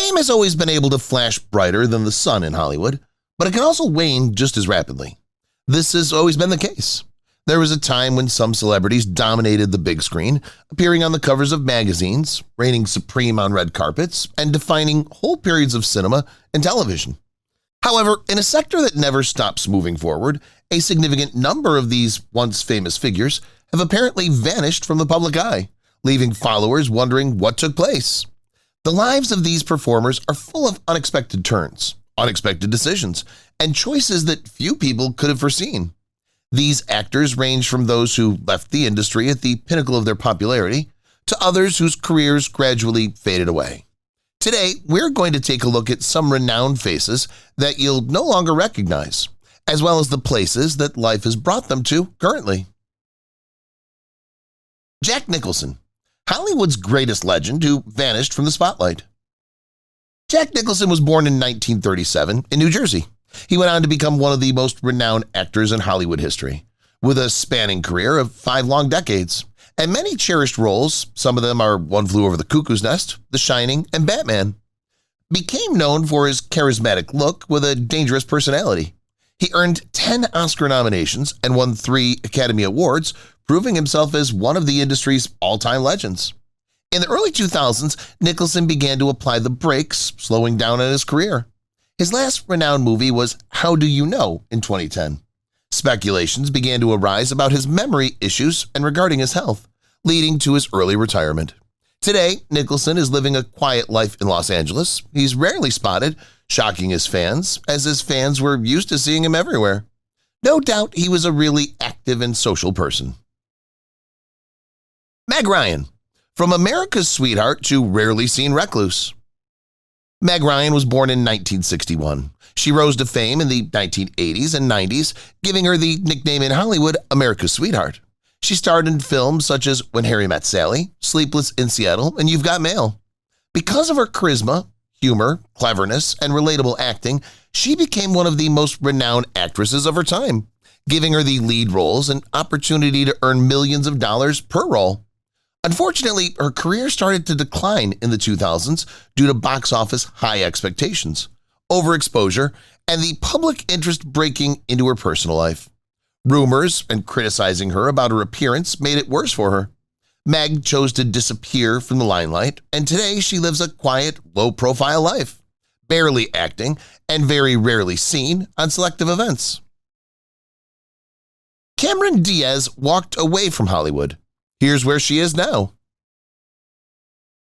Fame has always been able to flash brighter than the sun in Hollywood, but it can also wane just as rapidly. This has always been the case. There was a time when some celebrities dominated the big screen, appearing on the covers of magazines, reigning supreme on red carpets, and defining whole periods of cinema and television. However, in a sector that never stops moving forward, a significant number of these once famous figures have apparently vanished from the public eye, leaving followers wondering what took place. The lives of these performers are full of unexpected turns, unexpected decisions, and choices that few people could have foreseen. These actors range from those who left the industry at the pinnacle of their popularity to others whose careers gradually faded away. Today, we're going to take a look at some renowned faces that you'll no longer recognize, as well as the places that life has brought them to currently. Jack Nicholson, Hollywood's greatest legend who vanished from the spotlight. Jack Nicholson was born in 1937 in New Jersey. He went on to become one of the most renowned actors in Hollywood history, with a spanning career of 5 long decades, and many cherished roles. Some of them are One Flew Over the Cuckoo's Nest, The Shining, and Batman. Became known for his charismatic look with a dangerous personality. He earned 10 Oscar nominations and won 3 Academy Awards, proving himself as one of the industry's all-time legends. In the early 2000s, Nicholson began to apply the brakes, slowing down on his career. His last renowned movie was How Do You Know in 2010. Speculations began to arise about his memory issues and regarding his health, leading to his early retirement. Today, Nicholson is living a quiet life in Los Angeles. He's rarely spotted, shocking his fans, as his fans were used to seeing him everywhere. No doubt he was a really active and social person. Meg Ryan, from America's sweetheart to rarely seen recluse. Meg Ryan was born in 1961. She rose to fame in the 1980s and 90s, giving her the nickname in Hollywood, America's Sweetheart. She starred in films such as When Harry Met Sally, Sleepless in Seattle, and You've Got Mail. Because of her charisma, humor, cleverness, and relatable acting, she became one of the most renowned actresses of her time, giving her the lead roles and opportunity to earn millions of dollars per role. Unfortunately, her career started to decline in the 2000s due to box office high expectations, overexposure, and the public interest breaking into her personal life. Rumors and criticizing her about her appearance made it worse for her. Meg chose to disappear from the limelight, and today she lives a quiet, low-profile life, barely acting and very rarely seen on selective events. Cameron Diaz walked away from Hollywood. Here's where she is now.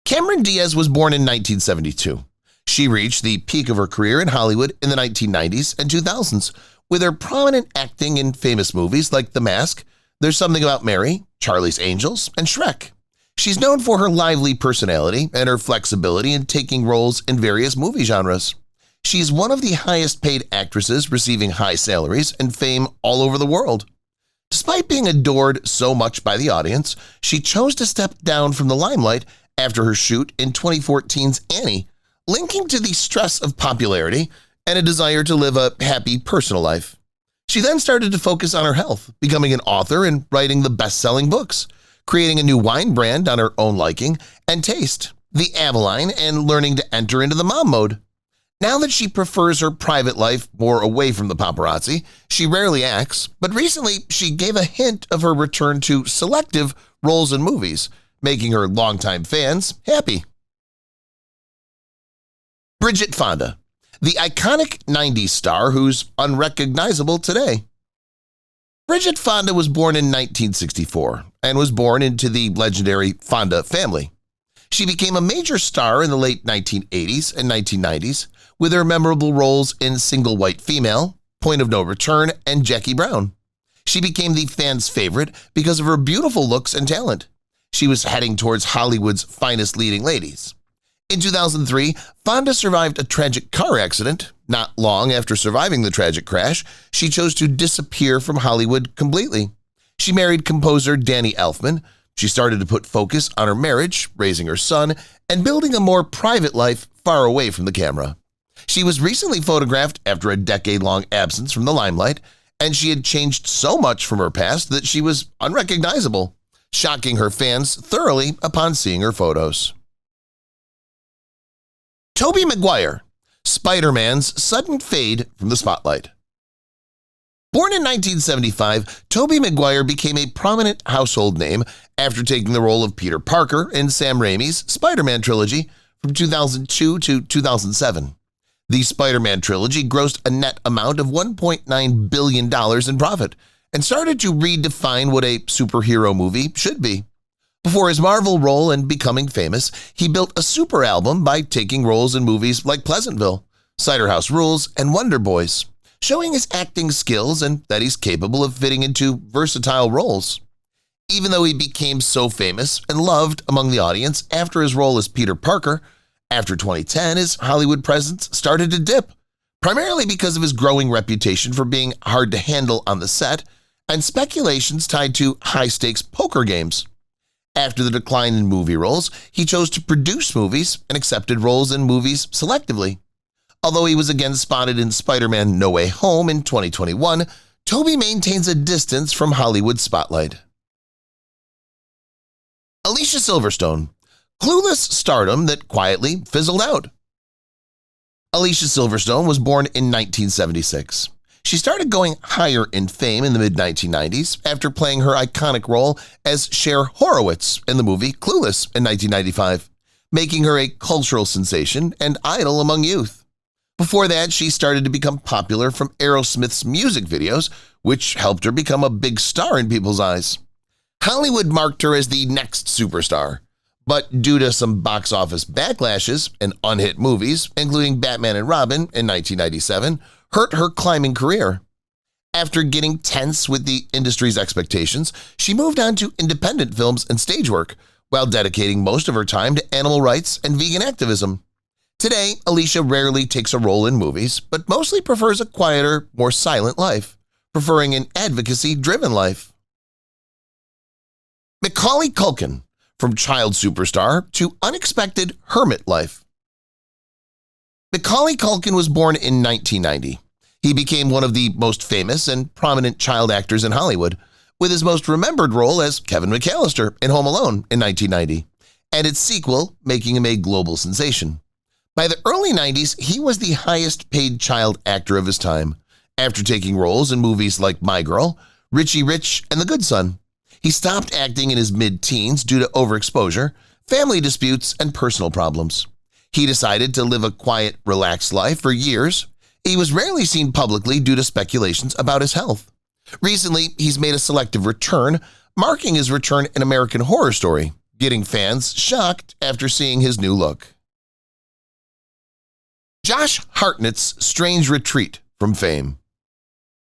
Cameron Diaz was born in 1972. She reached the peak of her career in Hollywood in the 1990s and 2000s, with her prominent acting in famous movies like The Mask, There's Something About Mary, Charlie's Angels, and Shrek. She's known for her lively personality and her flexibility in taking roles in various movie genres. She's one of the highest-paid actresses, receiving high salaries and fame all over the world. Despite being adored so much by the audience, she chose to step down from the limelight after her shoot in 2014's Annie, linking to the stress of popularity and a desire to live a happy personal life. She then started to focus on her health, becoming an author and writing the best-selling books, creating a new wine brand on her own liking and taste, the Avalon, and learning to enter into the mom mode. Now that she prefers her private life more away from the paparazzi, she rarely acts, but recently she gave a hint of her return to selective roles in movies, making her longtime fans happy. Bridget Fonda, the iconic 90s star who's unrecognizable today. Bridget Fonda was born in 1964 and was born into the legendary Fonda family. She became a major star in the late 1980s and 1990s with her memorable roles in Single White Female, Point of No Return, and Jackie Brown. She became the fans' favorite because of her beautiful looks and talent. She was heading towards Hollywood's finest leading ladies. In 2003, Fonda survived a tragic car accident. Not long after surviving the tragic crash, she chose to disappear from Hollywood completely. She married composer Danny Elfman. She started to put focus on her marriage, raising her son, and building a more private life far away from the camera. She was recently photographed after a decade-long absence from the limelight, and she had changed so much from her past that she was unrecognizable, shocking her fans thoroughly upon seeing her photos. Tobey Maguire, Spider-Man's sudden fade from the spotlight. Born in 1975, Tobey Maguire became a prominent household name after taking the role of Peter Parker in Sam Raimi's Spider-Man trilogy from 2002 to 2007. The Spider-Man trilogy grossed a net amount of $1.9 billion in profit and started to redefine what a superhero movie should be. Before his Marvel role and becoming famous, he built a super album by taking roles in movies like Pleasantville, Cider House Rules, and Wonder Boys, showing his acting skills and that he's capable of fitting into versatile roles. Even though he became so famous and loved among the audience after his role as Peter Parker, after 2010 his Hollywood presence started to dip, primarily because of his growing reputation for being hard to handle on the set and speculations tied to high-stakes poker games. After the decline in movie roles, he chose to produce movies and accepted roles in movies selectively. Although he was again spotted in Spider-Man No Way Home in 2021, Tobey maintains a distance from Hollywood spotlight. Alicia Silverstone, clueless stardom that quietly fizzled out. Alicia Silverstone was born in 1976. She started going higher in fame in the mid-1990s after playing her iconic role as Cher Horowitz in the movie Clueless in 1995, making her a cultural sensation and idol among youth. Before that, she started to become popular from Aerosmith's music videos, which helped her become a big star in people's eyes. Hollywood marked her as the next superstar, but due to some box office backlashes and unhit movies, including Batman and Robin in 1997, hurt her climbing career. After getting tense with the industry's expectations, she moved on to independent films and stage work, while dedicating most of her time to animal rights and vegan activism. Today, Alicia rarely takes a role in movies, but mostly prefers a quieter, more silent life, preferring an advocacy-driven life. Macaulay Culkin, from child superstar to unexpected hermit life. Macaulay Culkin was born in 1990. He became one of the most famous and prominent child actors in Hollywood, with his most remembered role as Kevin McAllister in Home Alone in 1990, and its sequel making him a global sensation. By the early 90s, he was the highest-paid child actor of his time, after taking roles in movies like My Girl, Richie Rich, and The Good Son. He stopped acting in his mid-teens due to overexposure, family disputes, and personal problems. He decided to live a quiet, relaxed life for years. He was rarely seen publicly due to speculations about his health. Recently, he's made a selective return, marking his return in American Horror Story, getting fans shocked after seeing his new look. Josh Hartnett's strange retreat from fame.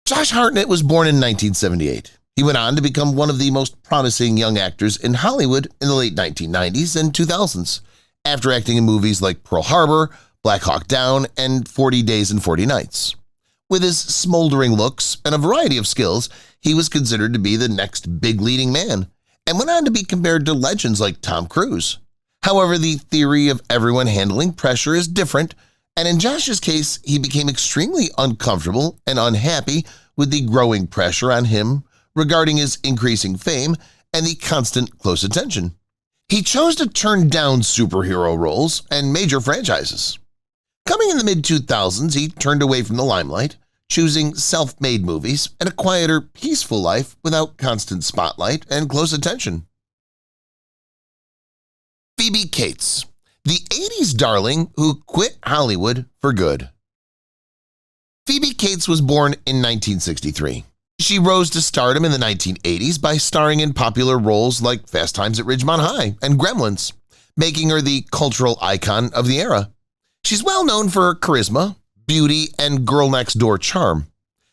Josh Hartnett was born in 1978. He went on to become one of the most promising young actors in Hollywood in the late 1990s and 2000s, after acting in movies like Pearl Harbor, Black Hawk Down, and 40 Days and 40 Nights. With his smoldering looks and a variety of skills, he was considered to be the next big leading man, and went on to be compared to legends like Tom Cruise. However, the theory of everyone handling pressure is different, and in Josh's case, he became extremely uncomfortable and unhappy with the growing pressure on him regarding his increasing fame and the constant close attention. He chose to turn down superhero roles and major franchises. Coming in the mid-2000s, he turned away from the limelight, choosing self-made movies and a quieter, peaceful life without constant spotlight and close attention. Phoebe Cates, the 80s darling who quit Hollywood for good. Phoebe Cates was born in 1963. She rose to stardom in the 1980s by starring in popular roles like Fast Times at Ridgemont High and Gremlins, making her the cultural icon of the era. She's well known for her charisma, beauty, and girl-next-door charm.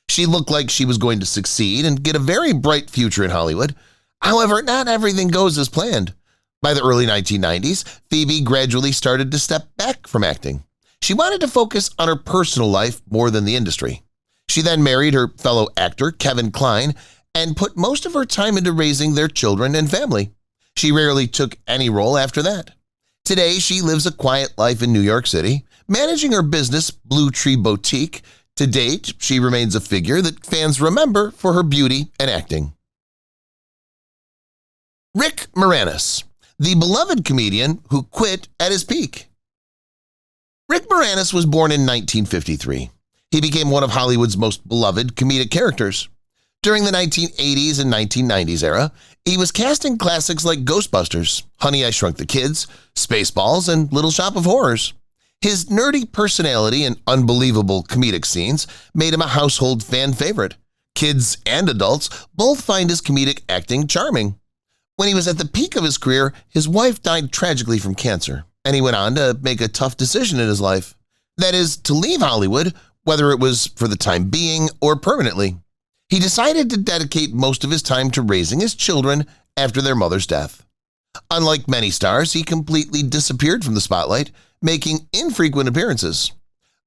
She looked like she was going to succeed and get a very bright future in Hollywood. However, not everything goes as planned. By the early 1990s, Phoebe gradually started to step back from acting. She wanted to focus on her personal life more than the industry. She then married her fellow actor, Kevin Kline, and put most of her time into raising their children and family. She rarely took any role after that. Today, she lives a quiet life in New York City, managing her business, Blue Tree Boutique. To date, she remains a figure that fans remember for her beauty and acting. Rick Moranis, the beloved comedian who quit at his peak. Rick Moranis was born in 1953. He became one of Hollywood's most beloved comedic characters. During the 1980s and 1990s era, he was cast in classics like Ghostbusters, Honey, I Shrunk the Kids, Spaceballs, and Little Shop of Horrors. His nerdy personality and unbelievable comedic scenes made him a household fan favorite. Kids and adults both find his comedic acting charming. When he was at the peak of his career, his wife died tragically from cancer, and he went on to make a tough decision in his life. That is, to leave Hollywood, whether it was for the time being or permanently. He decided to dedicate most of his time to raising his children after their mother's death. Unlike many stars, he completely disappeared from the spotlight, making infrequent appearances.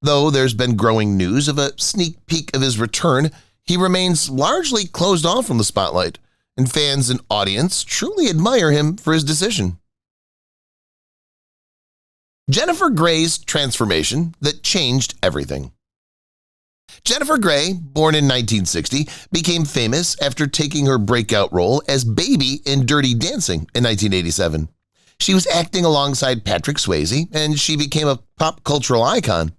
Though there's been growing news of a sneak peek of his return, he remains largely closed off from the spotlight, and fans and audience truly admire him for his decision. Jennifer Grey's transformation that changed everything. Jennifer Grey, born in 1960, became famous after taking her breakout role as Baby in Dirty Dancing in 1987. She was acting alongside Patrick Swayze, and she became a pop cultural icon.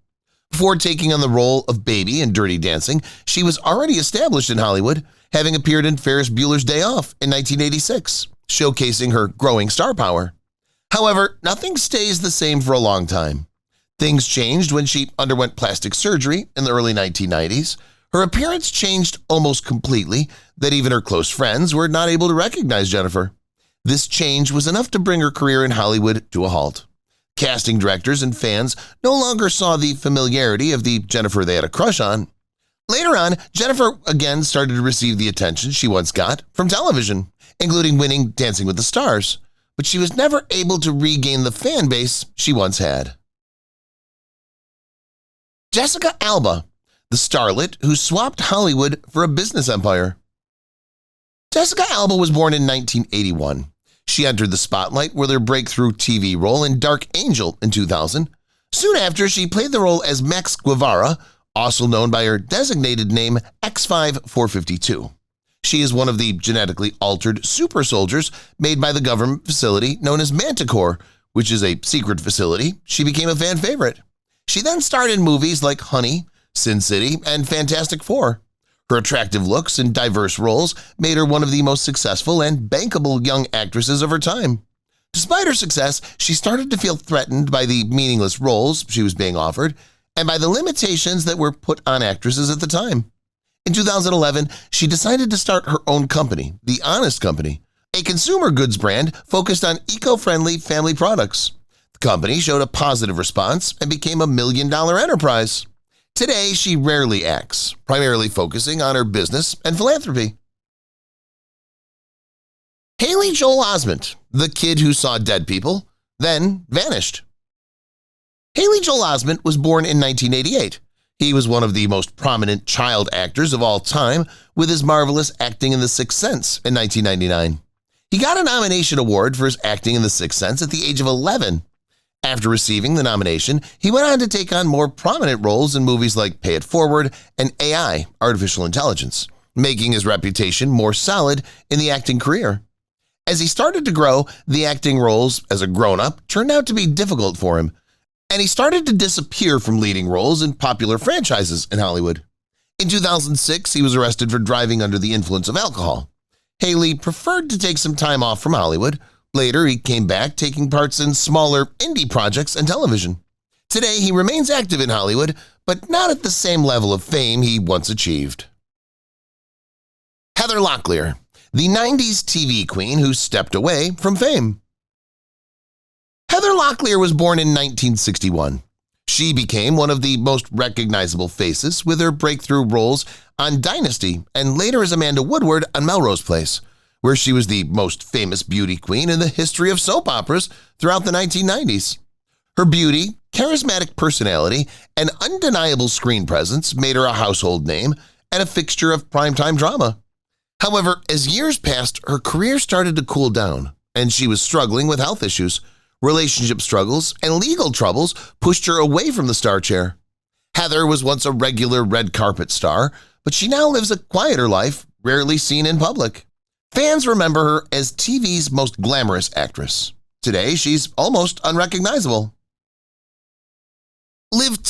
Before taking on the role of Baby in Dirty Dancing, she was already established in Hollywood, having appeared in Ferris Bueller's Day Off in 1986, showcasing her growing star power. However, nothing stays the same for a long time. Things changed when she underwent plastic surgery in the early 1990s. Her appearance changed almost completely that even her close friends were not able to recognize Jennifer. This change was enough to bring her career in Hollywood to a halt. Casting directors and fans no longer saw the familiarity of the Jennifer they had a crush on. Later on, Jennifer again started to receive the attention she once got from television, including winning Dancing with the Stars, but she was never able to regain the fan base she once had. Jessica Alba, the starlet who swapped Hollywood for a business empire. Jessica Alba was born in 1981. She entered the spotlight with her breakthrough TV role in Dark Angel in 2000. Soon after, she played the role as Max Guevara, also known by her designated name X-5452. She is one of the genetically altered super soldiers made by the government facility known as Manticore, which is a secret facility. She became a fan favorite. She then starred in movies like Honey, Sin City, and Fantastic Four. Her attractive looks and diverse roles made her one of the most successful and bankable young actresses of her time. Despite her success, she started to feel threatened by the meaningless roles she was being offered and by the limitations that were put on actresses at the time. In 2011, she decided to start her own company, The Honest Company, a consumer goods brand focused on eco-friendly family products. The company showed a positive response and became a million-dollar enterprise. Today, she rarely acts, primarily focusing on her business and philanthropy. Haley Joel Osment, the kid who saw dead people, then vanished. Haley Joel Osment was born in 1988. He was one of the most prominent child actors of all time, with his marvelous acting in The Sixth Sense in 1999. He got a nomination award for his acting in The Sixth Sense at the age of 11. After receiving the nomination, he went on to take on more prominent roles in movies like Pay It Forward and AI, Artificial Intelligence, making his reputation more solid in the acting career. As he started to grow, the acting roles as a grown-up turned out to be difficult for him, and he started to disappear from leading roles in popular franchises in Hollywood. In 2006, he was arrested for driving under the influence of alcohol. Haley preferred to take some time off from Hollywood. Later, he came back, taking parts in smaller indie projects and television. Today, he remains active in Hollywood, but not at the same level of fame he once achieved. Heather Locklear, the 90s TV queen who stepped away from fame. Heather Locklear was born in 1961. She became one of the most recognizable faces with her breakthrough roles on Dynasty and later as Amanda Woodward on Melrose Place, where she was the most famous beauty queen in the history of soap operas throughout the 1990s. Her beauty, charismatic personality, and undeniable screen presence made her a household name and a fixture of primetime drama. However, as years passed, her career started to cool down, and she was struggling with health issues. Relationship struggles and legal troubles pushed her away from the star chair. Heather was once a regular red carpet star, but she now lives a quieter life, rarely seen in public. Fans remember her as TV's most glamorous actress. Today, she's almost unrecognizable.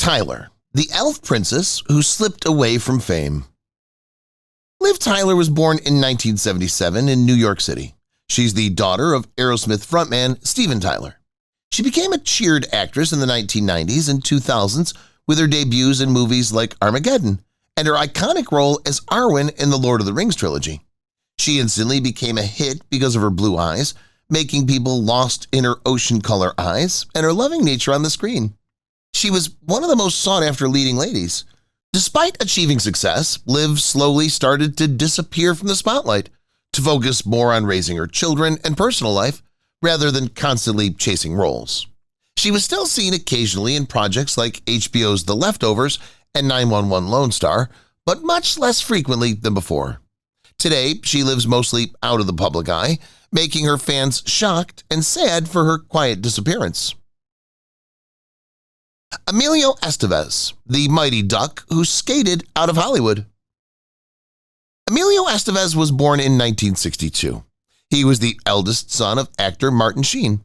Tyler, the elf princess who slipped away from fame. Liv Tyler was born in 1977 in New York City. She's the daughter of Aerosmith frontman Steven Tyler. She became a cheered actress in the 1990s and 2000s with her debuts in movies like Armageddon and her iconic role as Arwen in the Lord of the Rings trilogy. She instantly became a hit because of her blue eyes, making people lost in her ocean color eyes and her loving nature on the screen. She was one of the most sought-after leading ladies. Despite achieving success, Liv slowly started to disappear from the spotlight to focus more on raising her children and personal life rather than constantly chasing roles. She was still seen occasionally in projects like HBO's The Leftovers and 911 Lone Star, but much less frequently than before. Today, she lives mostly out of the public eye, making her fans shocked and sad for her quiet disappearance. Emilio Estevez, the mighty duck who skated out of Hollywood. Emilio Estevez was born in 1962. He was the eldest son of actor Martin Sheen.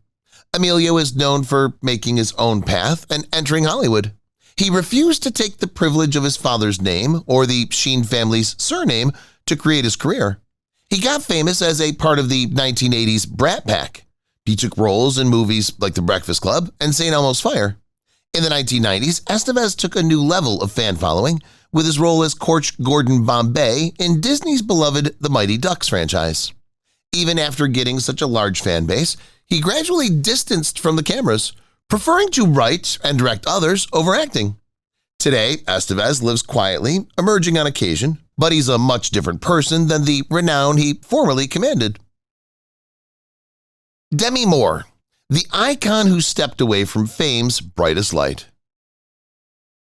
Emilio is known for making his own path and entering Hollywood. He refused to take the privilege of his father's name or the Sheen family's surname to create his career. He got famous as a part of the 1980s Brat Pack. He took roles in movies like The Breakfast Club and St. Elmo's Fire. In the 1990s, Estevez took a new level of fan following with his role as Coach Gordon Bombay in Disney's beloved The Mighty Ducks franchise. Even after getting such a large fan base, he gradually distanced from the cameras, preferring to write and direct others over acting. Today, Estevez lives quietly, emerging on occasion, but he's a much different person than the renown he formerly commanded. Demi Moore, the icon who stepped away from fame's brightest light.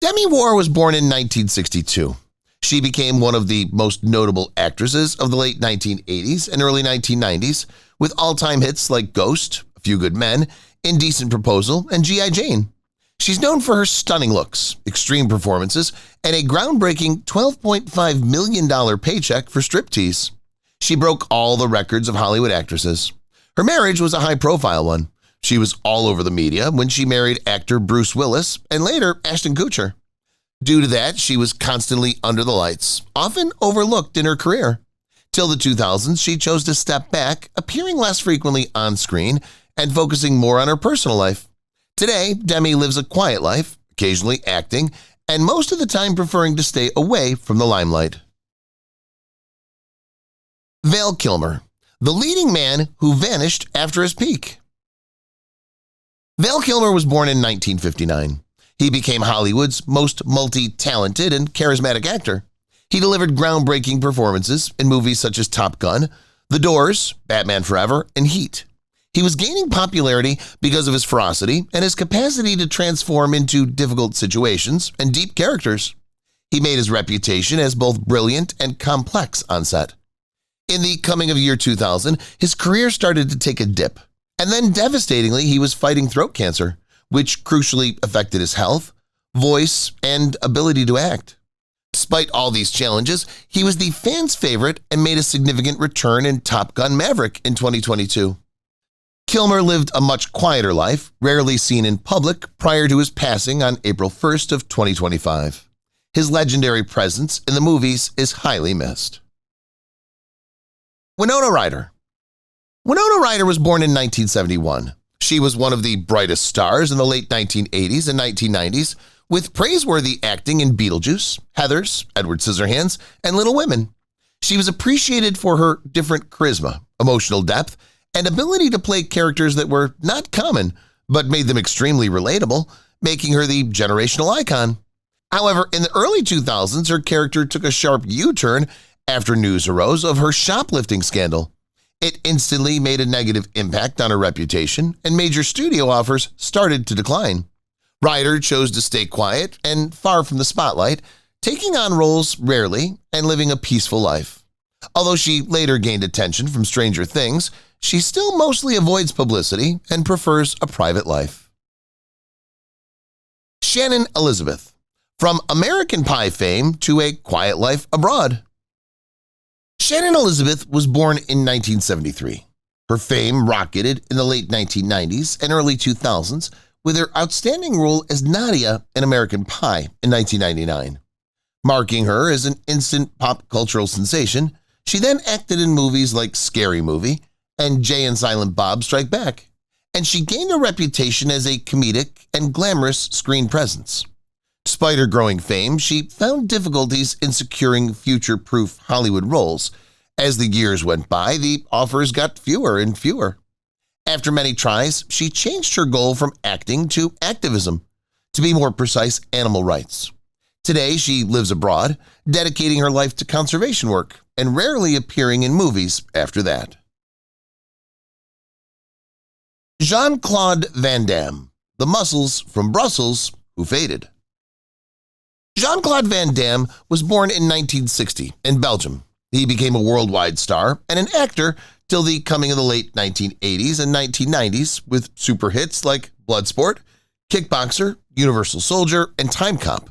Demi Moore was born in 1962. She became one of the most notable actresses of the late 1980s and early 1990s, with all-time hits like Ghost, A Few Good Men, Indecent Proposal, and G.I. Jane. She's known for her stunning looks, extreme performances, and a groundbreaking $12.5 million paycheck for striptease. She broke all the records of Hollywood actresses. Her marriage was a high-profile one. She was all over the media when she married actor Bruce Willis and later Ashton Kutcher. Due to that, she was constantly under the lights, often overlooked in her career. Till the 2000s, she chose to step back, appearing less frequently on screen and focusing more on her personal life. Today, Demi lives a quiet life, occasionally acting, and most of the time preferring to stay away from the limelight. Val Kilmer, the leading man who vanished after his peak. Val Kilmer was born in 1959. He became Hollywood's most multi-talented and charismatic actor. He delivered groundbreaking performances in movies such as Top Gun, The Doors, Batman Forever, and Heat. He was gaining popularity because of his ferocity and his capacity to transform into difficult situations and deep characters. He made his reputation as both brilliant and complex on set. In the coming of year 2000, his career started to take a dip, and then devastatingly he was fighting throat cancer, which crucially affected his health, voice, and ability to act. Despite all these challenges, he was the fans' favorite and made a significant return in Top Gun Maverick in 2022. Kilmer lived a much quieter life, rarely seen in public prior to his passing on April 1st of 2025. His legendary presence in the movies is highly missed. Winona Ryder. Winona Ryder was born in 1971. She was one of the brightest stars in the late 1980s and 1990s, with praiseworthy acting in Beetlejuice, Heathers, Edward Scissorhands, and Little Women. She was appreciated for her different charisma, emotional depth, and ability to play characters that were not common, but made them extremely relatable, making her the generational icon. However, in the early 2000s, her character took a sharp U-turn after news arose of her shoplifting scandal. It instantly made a negative impact on her reputation, and major studio offers started to decline. Ryder chose to stay quiet and far from the spotlight, taking on roles rarely and living a peaceful life. Although she later gained attention from Stranger Things, she still mostly avoids publicity and prefers a private life. Shannon Elizabeth. From American Pie fame to a quiet life abroad. Shannon Elizabeth was born in 1973. Her fame rocketed in the late 1990s and early 2000s with her outstanding role as Nadia in American Pie in 1999. Marking her as an instant pop cultural sensation, she then acted in movies like Scary Movie and Jay and Silent Bob Strike Back, and she gained a reputation as a comedic and glamorous screen presence. Despite her growing fame, she found difficulties in securing future-proof Hollywood roles. As the years went by, the offers got fewer and fewer. After many tries, she changed her goal from acting to activism, to be more precise, animal rights. Today, she lives abroad, dedicating her life to conservation work and rarely appearing in movies after that. Jean-Claude Van Damme, the muscles from Brussels who faded. Jean-Claude Van Damme was born in 1960 in Belgium. He became a worldwide star and an actor till the coming of the late 1980s and 1990s with super hits like Bloodsport, Kickboxer, Universal Soldier, and Time Cop.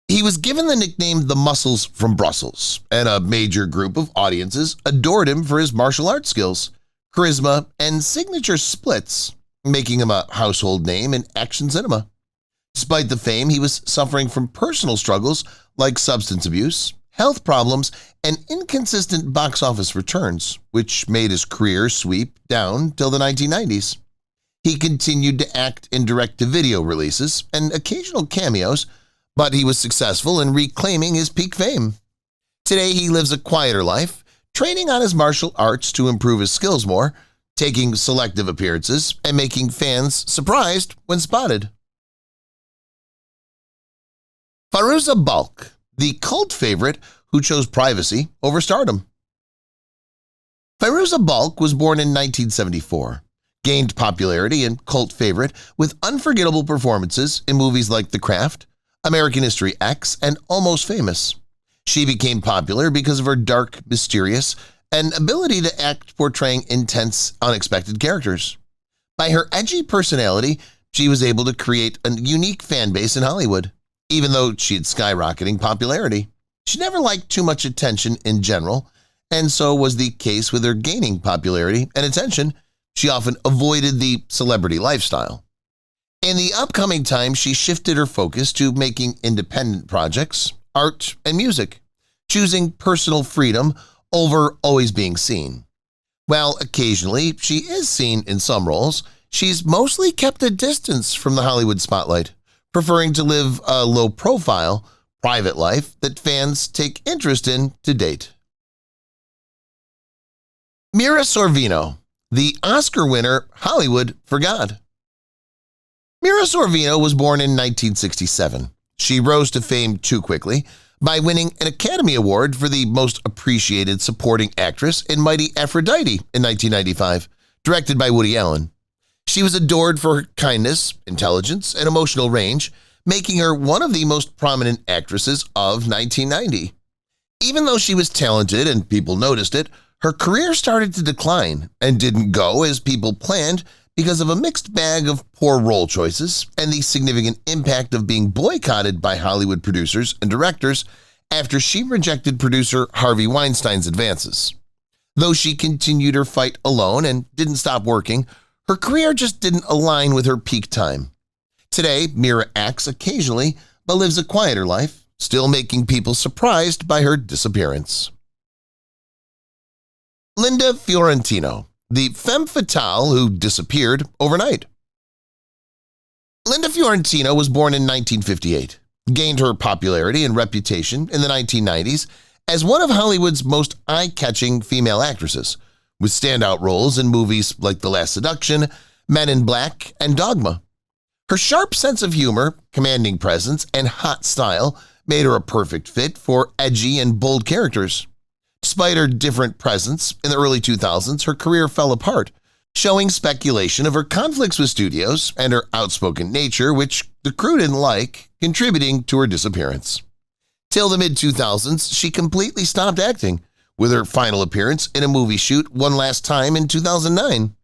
He was given the nickname the Muscles from Brussels, and a major group of audiences adored him for his martial arts skills, charisma, and signature splits, making him a household name in action cinema. Despite the fame, he was suffering from personal struggles like substance abuse, health problems, and inconsistent box office returns, which made his career sweep down till the 1990s. He continued to act in direct-to-video releases and occasional cameos, but he was successful in reclaiming his peak fame. Today, he lives a quieter life, training on his martial arts to improve his skills more, taking selective appearances, and making fans surprised when spotted. Fairuza Balk, the cult favorite who chose privacy over stardom. Fairuza Balk was born in 1974, gained popularity and cult favorite with unforgettable performances in movies like The Craft, American History X, and Almost Famous. She became popular because of her dark, mysterious, and ability to act portraying intense, unexpected characters. By her edgy personality, she was able to create a unique fan base in Hollywood, even though she had skyrocketing popularity. She never liked too much attention in general, and so was the case with her gaining popularity and attention. She often avoided the celebrity lifestyle. In the upcoming time, she shifted her focus to making independent projects, art, and music, choosing personal freedom over always being seen. While occasionally she is seen in some roles, she's mostly kept a distance from the Hollywood spotlight, preferring to live a low-profile, private life that fans take interest in to date. Mira Sorvino, the Oscar winner Hollywood forgot. Mira Sorvino was born in 1967. She rose to fame too quickly by winning an Academy Award for the Most Appreciated Supporting Actress in Mighty Aphrodite in 1995, directed by Woody Allen. She was adored for her kindness, intelligence, and emotional range, making her one of the most prominent actresses of 1990. Even though she was talented and people noticed it, her career started to decline and didn't go as people planned because of a mixed bag of poor role choices and the significant impact of being boycotted by Hollywood producers and directors after she rejected producer Harvey Weinstein's advances. Though she continued her fight alone and didn't stop working, her career just didn't align with her peak time. Today, Mira acts occasionally but lives a quieter life, still making people surprised by her disappearance. Linda Fiorentino, the femme fatale who disappeared overnight. Linda Fiorentino was born in 1958, gained her popularity and reputation in the 1990s as one of Hollywood's most eye-catching female actresses, with standout roles in movies like The Last Seduction, Men in Black, and Dogma. Her sharp sense of humor, commanding presence, and hot style made her a perfect fit for edgy and bold characters. Despite her different presence in the early 2000s, her career fell apart, showing speculation of her conflicts with studios and her outspoken nature, which the crew didn't like, contributing to her disappearance. Till the mid-2000s, she completely stopped acting, with her final appearance in a movie shoot one last time in 2009.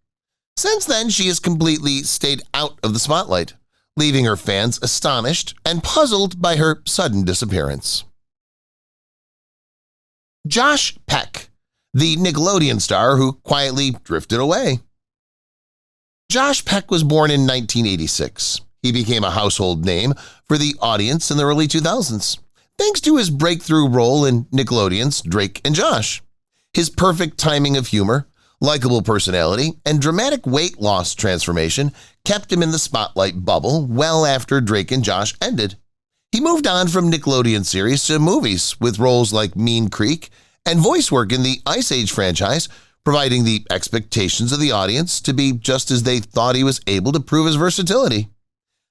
Since then, she has completely stayed out of the spotlight, leaving her fans astonished and puzzled by her sudden disappearance. Josh Peck, the Nickelodeon star who quietly drifted away. Josh Peck was born in 1986. He became a household name for the audience in the early 2000s, thanks to his breakthrough role in Nickelodeon's Drake and Josh. His perfect timing of humor, likable personality, and dramatic weight loss transformation kept him in the spotlight bubble well after Drake and Josh ended. He moved on from Nickelodeon series to movies with roles like Mean Creek and voice work in the Ice Age franchise, providing the expectations of the audience to be just as they thought he was able to prove his versatility.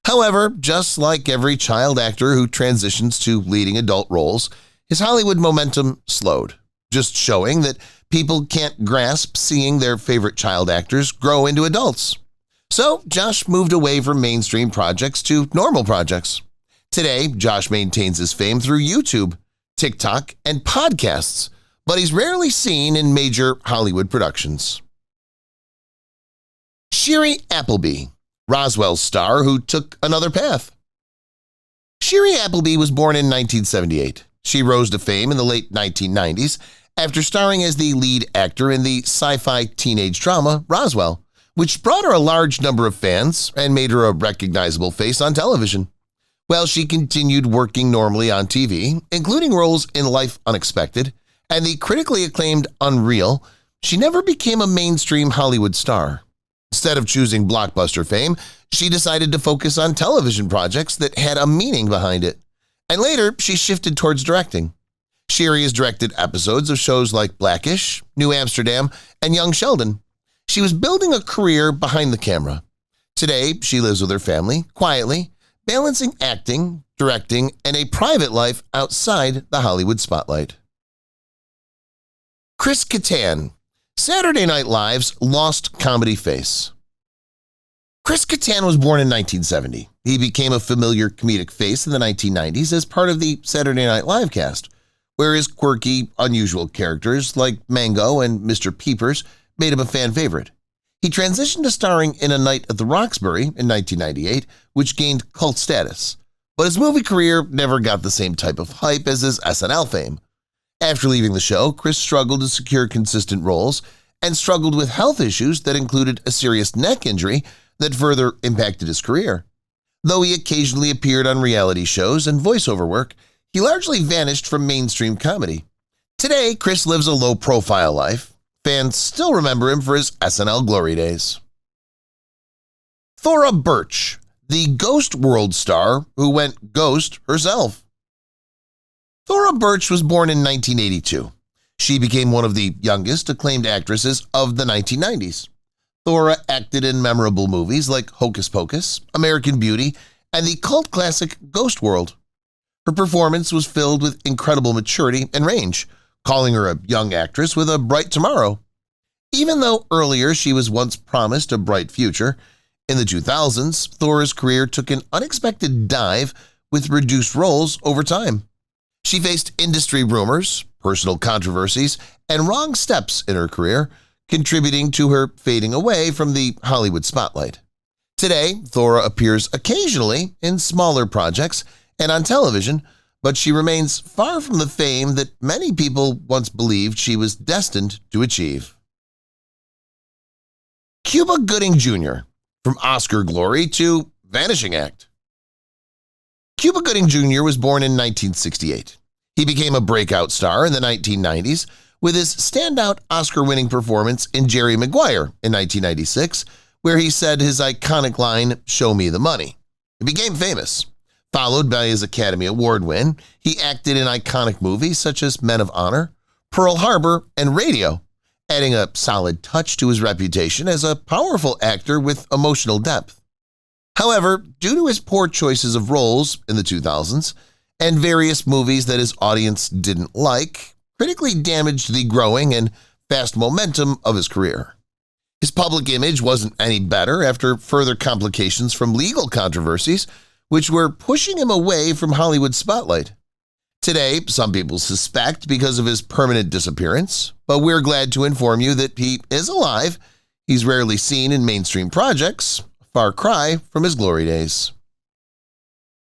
However, just like every child actor who transitions to leading adult roles, his Hollywood momentum slowed, just showing that people can't grasp seeing their favorite child actors grow into adults. So Josh moved away from mainstream projects to normal projects. Today, Josh maintains his fame through YouTube, TikTok, and podcasts, but he's rarely seen in major Hollywood productions. Shiri Appleby, Roswell's star who took another path. Shiri Appleby was born in 1978. She rose to fame in the late 1990s after starring as the lead actor in the sci-fi teenage drama Roswell, which brought her a large number of fans and made her a recognizable face on television. While she continued working normally on TV, including roles in Life Unexpected and the critically acclaimed Unreal, she never became a mainstream Hollywood star. Instead of choosing blockbuster fame, she decided to focus on television projects that had a meaning behind it. And later, she shifted towards directing. Shiri has directed episodes of shows like Blackish, New Amsterdam, and Young Sheldon. She was building a career behind the camera. Today, she lives with her family, quietly, balancing acting, directing, and a private life outside the Hollywood spotlight. Chris Kattan, Saturday Night Live's lost comedy face. Chris Kattan was born in 1970. He became a familiar comedic face in the 1990s as part of the Saturday Night Live cast, where his quirky, unusual characters like Mango and Mr. Peepers made him a fan favorite. He transitioned to starring in A Night at the Roxbury in 1998, which gained cult status, but his movie career never got the same type of hype as his SNL fame. After leaving the show, Chris struggled to secure consistent roles and struggled with health issues that included a serious neck injury that further impacted his career. Though he occasionally appeared on reality shows and voiceover work, he largely vanished from mainstream comedy. Today, Chris lives a low-profile life. Fans still remember him for his SNL glory days. Thora Birch, the Ghost World star who went ghost herself. Thora Birch was born in 1982. She became one of the youngest acclaimed actresses of the 1990s. Thora acted in memorable movies like Hocus Pocus, American Beauty, and the cult classic Ghost World. Her performance was filled with incredible maturity and range, calling her a young actress with a bright tomorrow. Even though earlier she was once promised a bright future, in the 2000s, Thora's career took an unexpected dive with reduced roles over time. She faced industry rumors, personal controversies, and wrong steps in her career, contributing to her fading away from the Hollywood spotlight. Today, Thora appears occasionally in smaller projects and on television, but she remains far from the fame that many people once believed she was destined to achieve. Cuba Gooding Jr., from Oscar glory to vanishing act. Cuba Gooding Jr. was born in 1968. He became a breakout star in the 1990s with his standout Oscar-winning performance in Jerry Maguire in 1996, where he said his iconic line, "Show me the money." It became famous. Followed by his Academy Award win, he acted in iconic movies such as Men of Honor, Pearl Harbor, and Radio, adding a solid touch to his reputation as a powerful actor with emotional depth. However, due to his poor choices of roles in the 2000s and various movies that his audience didn't like, critically damaged the growing and fast momentum of his career. His public image wasn't any better after further complications from legal controversies, which were pushing him away from Hollywood spotlight. Today, some people suspect because of his permanent disappearance, but we're glad to inform you that he is alive. He's rarely seen in mainstream projects, a far cry from his glory days.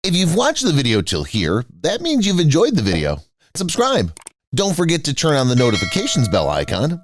If you've watched the video till here, that means you've enjoyed the video. Subscribe. Don't forget to turn on the notifications bell icon